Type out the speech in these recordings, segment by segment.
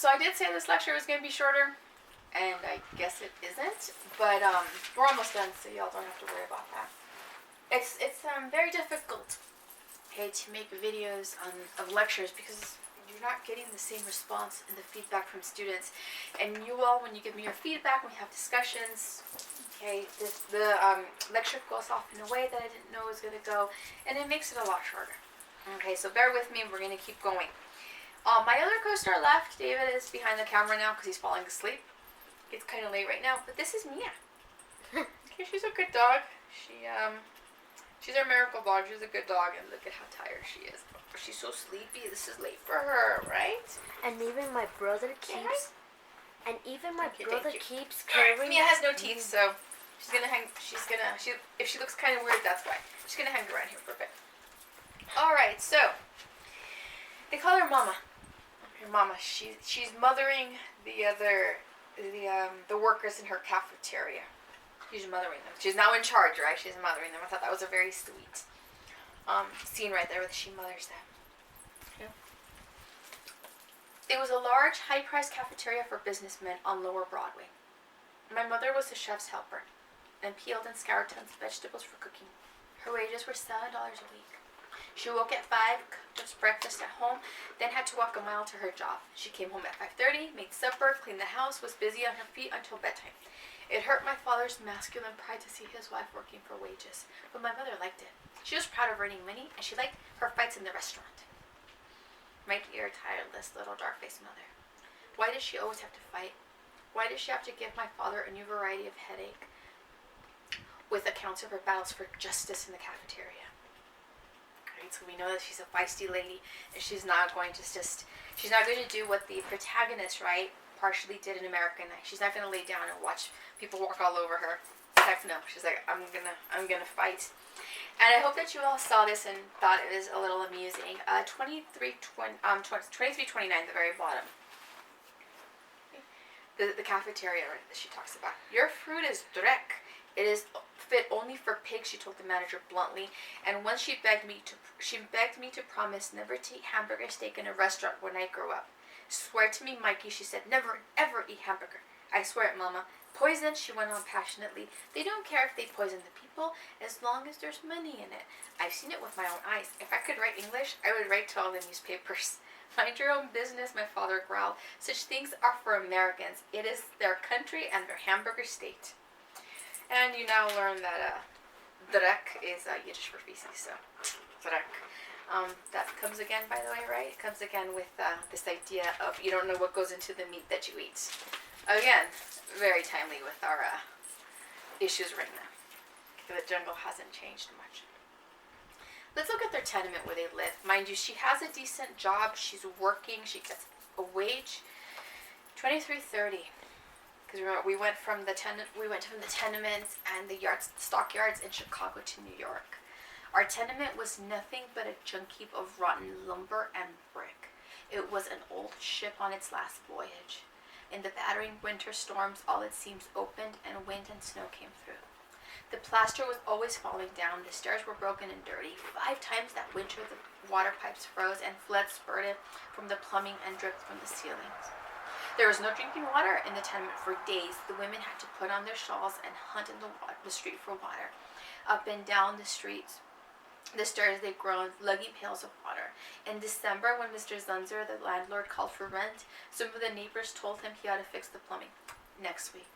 So I did say this lecture was going to be shorter, and I guess it isn't, but we're almost done, so y'all don't have to worry about that. It's very difficult, okay, to make videos of lectures because you're not getting the same response and the feedback from students. And you all, when you give me your feedback, we have discussions, okay, the lecture goes off in a way that I didn't know it was going to go, and it makes it a lot shorter. Okay, so bear with me, we're going to keep going. My other co-star left. David is behind the camera now because he's falling asleep. It's kind of late right now, but this is Mia. Okay, she's a good dog. She's our miracle dog. She's a good dog, and look at how tired she is. She's so sleepy. This is late for her, right? And even my brother keeps. And even my Okay, brother thank you. keeps carrying. Mia has no teeth, so she's gonna hang. If she looks kind of weird, that's why. She's gonna hang around here for a bit. All right, so they call her Mama. Her Mama. She's mothering the workers in her cafeteria. She's mothering them. She's now in charge, right? She's mothering them. I thought that was a very sweet scene right there where she mothers them. Yeah. It was a large, high-priced cafeteria for businessmen on Lower Broadway. My mother was the chef's helper and peeled and scoured tons of vegetables for cooking. Her wages were $7 a week. She woke at 5, cooked us breakfast at home, then had to walk a mile to her job. She came home at 5:30, made supper, cleaned the house, was busy on her feet until bedtime. It hurt my father's masculine pride to see his wife working for wages, but my mother liked it. She was proud of earning money, and she liked her fights in the restaurant. My dear, tireless, little dark-faced mother. Why does she always have to fight? Why does she have to give my father a new variety of headache with accounts of her battles for justice in the cafeteria? So we know that she's a feisty lady, and she's not going to do what the protagonist, right, partially did in American Night. She's not going to lay down and watch people walk all over her. Heck no. She's like, I'm gonna fight. And I hope that you all saw this and thought it was a little amusing. 2329, the very bottom. The cafeteria that she talks about. Your fruit is dreck. It is fit only for pigs, she told the manager bluntly, and once she begged me to promise never to eat hamburger steak in a restaurant when I grow up. Swear to me, Mikey, she said, never ever eat hamburger. I swear it, Mama. Poison, she went on passionately. They don't care if they poison the people, as long as there's money in it. I've seen it with my own eyes. If I could write English, I would write to all the newspapers. Mind your own business, my father growled. Such things are for Americans. It is their country and their hamburger state. And you now learn that drek is Yiddish for feces, so drek. That comes again, by the way, right? It comes again with this idea of you don't know what goes into the meat that you eat. Again, very timely with our issues right now. The jungle hasn't changed much. Let's look at their tenement where they live. Mind you, she has a decent job. She's working. She gets a wage, $23.30. Because remember, we went from the tenements and the stockyards in Chicago to New York. Our tenement was nothing but a junk heap of rotten lumber and brick. It was an old ship on its last voyage. In the battering winter storms, all its seams opened and wind and snow came through. The plaster was always falling down. The stairs were broken and dirty. 5 times that winter, the water pipes froze and flood spurted from the plumbing and dripped from the ceilings. There was no drinking water in the tenement for days. The women had to put on their shawls and hunt in the street for water. Up and down the streets, the stairs they groaned, lugging pails of water. In December, when Mr. Zunzer, the landlord, called for rent, some of the neighbors told him he ought to fix the plumbing. Next week.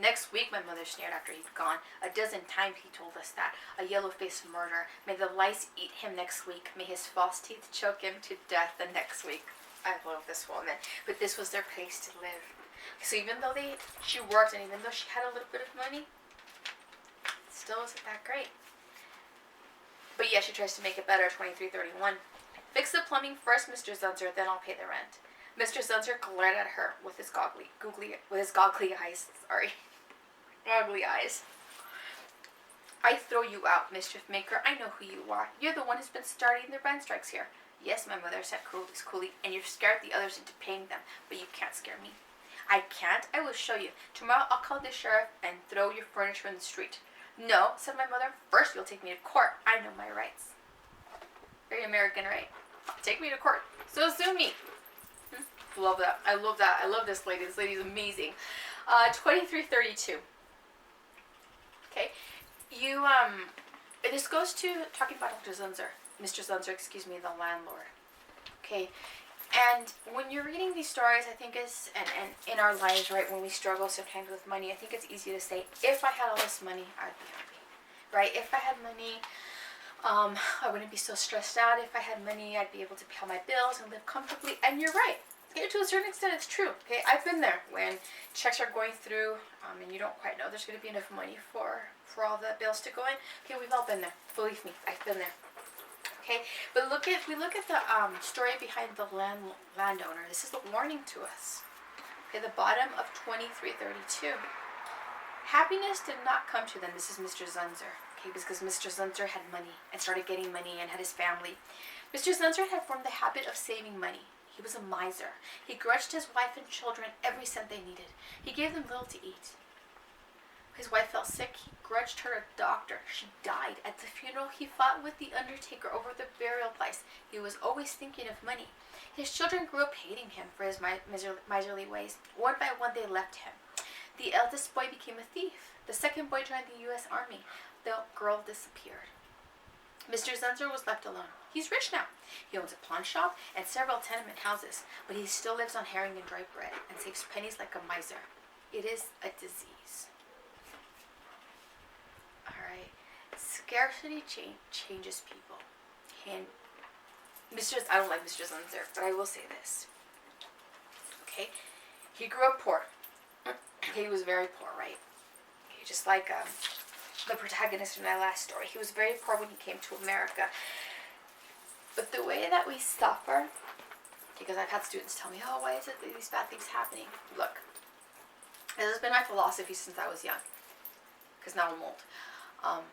Next week, my mother sneered after he'd gone. 12 times he told us that. A yellow-faced murderer. May the lice eat him next week. May his false teeth choke him to death the next week. I love this woman, but this was their place to live. So even though she worked, and even though she had a little bit of money, it still wasn't that great. But yeah, she tries to make it better. $23.31. Fix the plumbing first, Mr. Zunzer, then I'll pay the rent. Mr. Zunzer glared at her with his goggly eyes. Goggly eyes. I throw you out, mischief maker. I know who you are. You're the one who's been starting the rent strikes here. Yes, my mother said coolly, and you've scared the others into paying them, but you can't scare me. I can't? I will show you. Tomorrow I'll call the sheriff and throw your furniture in the street. No, said my mother. First you'll take me to court. I know my rights. Very American, right? Take me to court. So sue me. love that. I love that. I love this lady. This lady's amazing. 2332. Okay. You, this goes to talking about Dr. Zunzer. Mr. Zunzer, excuse me, the landlord. Okay. And when you're reading these stories, I think it's, and in our lives, right, when we struggle sometimes with money, I think it's easy to say, if I had all this money, I'd be happy. Right? If I had money, I wouldn't be so stressed out. If I had money, I'd be able to pay all my bills and live comfortably. And you're right. Okay, to a certain extent, it's true. Okay, I've been there when checks are going through, and you don't quite know there's going to be enough money for all the bills to go in. Okay, we've all been there. Believe me, I've been there. Okay, but if we look at the story behind the landowner, this is a warning to us. Okay, the bottom of 2332. Happiness did not come to them. This is Mr. Zunzer. Okay, because Mr. Zunzer had money and started getting money and had his family. Mr. Zunzer had formed the habit of saving money. He was a miser. He grudged his wife and children every cent they needed. He gave them little to eat. His wife fell sick. He grudged her a doctor. She died. At the funeral, he fought with the undertaker over the burial place. He was always thinking of money. His children grew up hating him for his miserly ways. One by one, they left him. The eldest boy became a thief. The second boy joined the U.S. Army. The girl disappeared. Mr. Zunzer was left alone. He's rich now. He owns a pawn shop and several tenement houses, but he still lives on herring and dry bread and saves pennies like a miser. It is a disease. Alright. Scarcity changes people. And I don't like Mr. Zunzer, but I will say this. Okay? He grew up poor. He was very poor, right? Okay, just like the protagonist in my last story. He was very poor when he came to America. But the way that we suffer, because I've had students tell me, oh, why is it that these bad things happening? Look, this has been my philosophy since I was young, because now I'm old.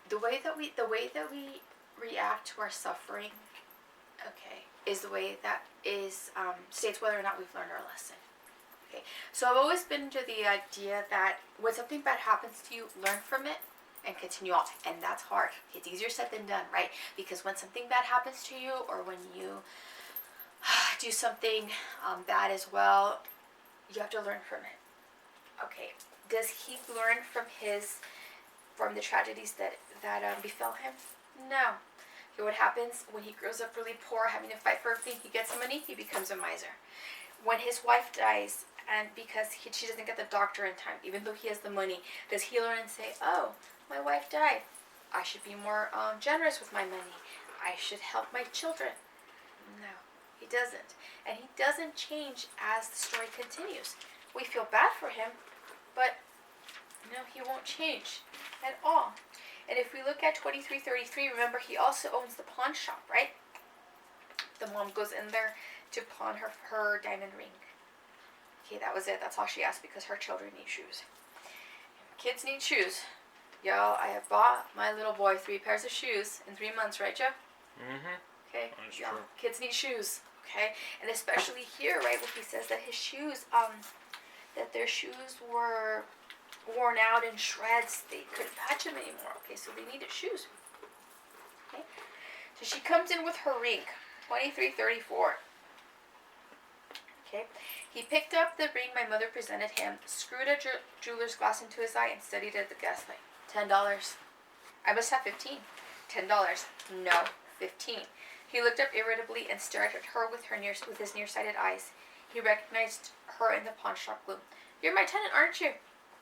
The way that we react to our suffering, okay, is the way that states whether or not we've learned our lesson. Okay, so I've always been to the idea that when something bad happens to you, learn from it and continue on. And that's hard. It's easier said than done, right? Because when something bad happens to you, or when you do something bad as well, you have to learn from it. Okay, does he learn from the tragedies that befell him? No. Okay, what happens when he grows up really poor, having to fight for everything? He gets money, he becomes a miser. When his wife dies, and because she doesn't get the doctor in time, even though he has the money, does he learn and say, oh, my wife died, I should be more generous with my money, I should help my children? No, he doesn't. And he doesn't change as the story continues. We feel bad for him, but no, he won't change at all. And if we look at 2333, remember he also owns the pawn shop, right? The mom goes in there to pawn her diamond ring. Okay, that was it. That's all she asked, because her children need shoes. Kids need shoes. Y'all, I have bought my little boy 3 pairs of shoes in 3 months, right, Joe? Mm-hmm. Okay, That's y'all, true. kids need shoes. Okay, and especially here, right, where he says that his shoes, that their shoes were worn out in shreds. They couldn't patch them anymore. Okay, so they needed shoes. Okay, so she comes in with her ring, 2334. Okay, he picked up the ring my mother presented him, screwed a jeweler's glass into his eye, and studied at the gaslight. $10. I must have 15. $10. No, 15. He looked up irritably and stared at her with his nearsighted eyes. He recognized her in the pawn shop gloom. You're my tenant, aren't you?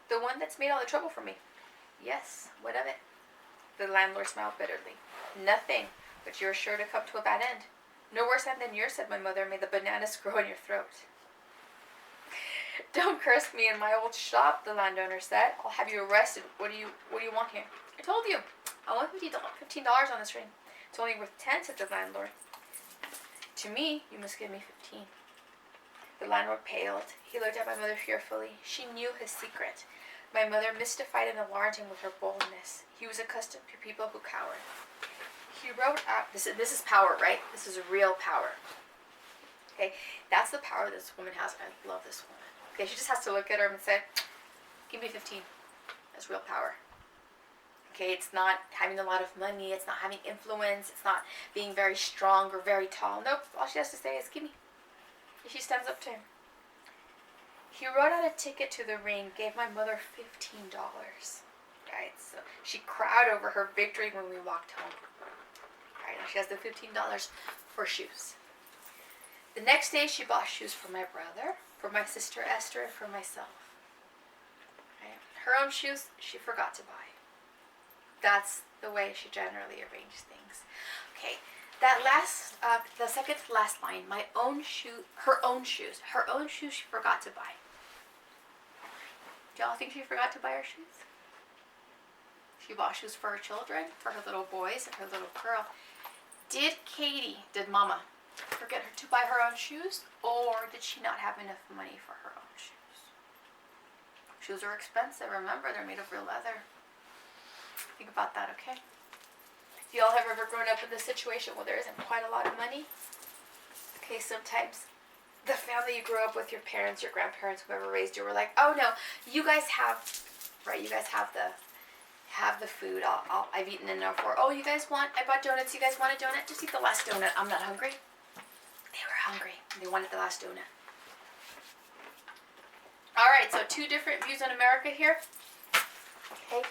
The one that's made all the trouble for me. Yes, what of it? The landlord smiled bitterly. Nothing, but you're sure to come to a bad end. No worse end than yours, said my mother. May the bananas grow in your throat. Don't curse me in my old shop, the landowner said. I'll have you arrested. What do you want here? I told you. I want $15 on this ring. It's only worth 10, said the landlord. To me, you must give me 15. The landlord paled. He looked at my mother fearfully. She knew his secret. My mother mystified and alarmed him with her boldness. He was accustomed to people who cowered. He wrote out, this is power, right? This is real power. Okay, that's the power this woman has. I love this woman. Okay, she just has to look at her and say, give me 15. That's real power. Okay, it's not having a lot of money. It's not having influence. It's not being very strong or very tall. Nope, all she has to say is, give me. She stands up to him. He wrote out a ticket to the ring, gave my mother $15. Right, so she cried over her victory when we walked home. Right, now she has the $15 for shoes. The next day, she bought shoes for my brother, for my sister Esther, and for myself. Right? Her own shoes, she forgot to buy. That's the way she generally arranged things. Okay, that last, the second to last line, my own shoe, her own shoes she forgot to buy. Do y'all think she forgot to buy her shoes? She bought shoes for her children, for her little boys, and her little girl. Did Mama, forget her to buy her own shoes, or did she not have enough money for her own shoes? Shoes are expensive, remember, they're made of real leather. Think about that, okay? If y'all have ever grown up in this situation where there isn't quite a lot of money, okay, sometimes the family you grew up with, your parents, your grandparents, whoever raised you, were like, oh no, you guys have the food. I've eaten enough. Or, oh, I bought donuts, you guys want a donut? Just eat the last donut. I'm not hungry. They were hungry. They wanted the last donut. Alright, so 2 different views on America here. Okay.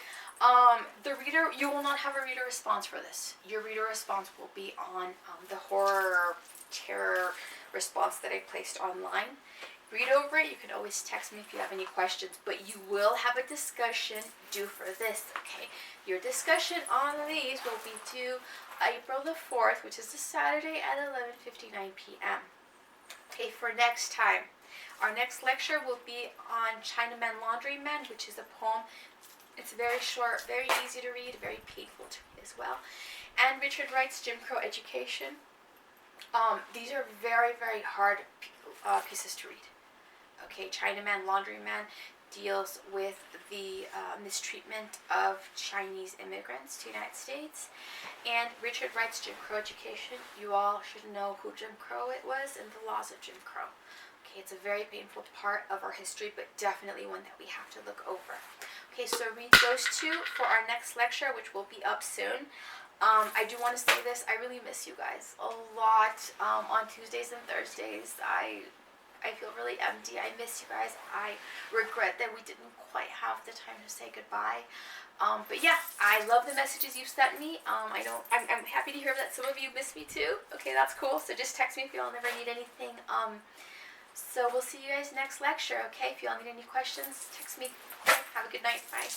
The reader, you will not have a reader response for this. Your reader response will be on the horror, terror response that I placed online. Read over it. You can always text me if you have any questions, but you will have a discussion due for this, okay? Your discussion on these will be due April the 4th, which is a Saturday at 11:59 p.m. Okay, for next time. Our next lecture will be on Chinaman Laundryman, which is a poem. It's very short, very easy to read, very painful to read as well. And Richard Wright's Jim Crow Education. These are very, very hard pieces to read. Okay, Chinaman Laundryman deals with the mistreatment of Chinese immigrants to the United States. And Richard Wright's Jim Crow Education, you all should know who Jim Crow it was and the laws of Jim Crow. Okay, it's a very painful part of our history, but definitely one that we have to look over. Okay, so read those 2 for our next lecture, which will be up soon. I do want to say this, I really miss you guys a lot. On Tuesdays and Thursdays, I feel really empty. I miss you guys. I regret that we didn't quite have the time to say goodbye. But yeah, I love the messages you've sent me. I'm happy to hear that some of you miss me too. Okay, that's cool. So just text me if y'all never need anything. So we'll see you guys next lecture, okay? If y'all need any questions, text me. Have a good night. Bye.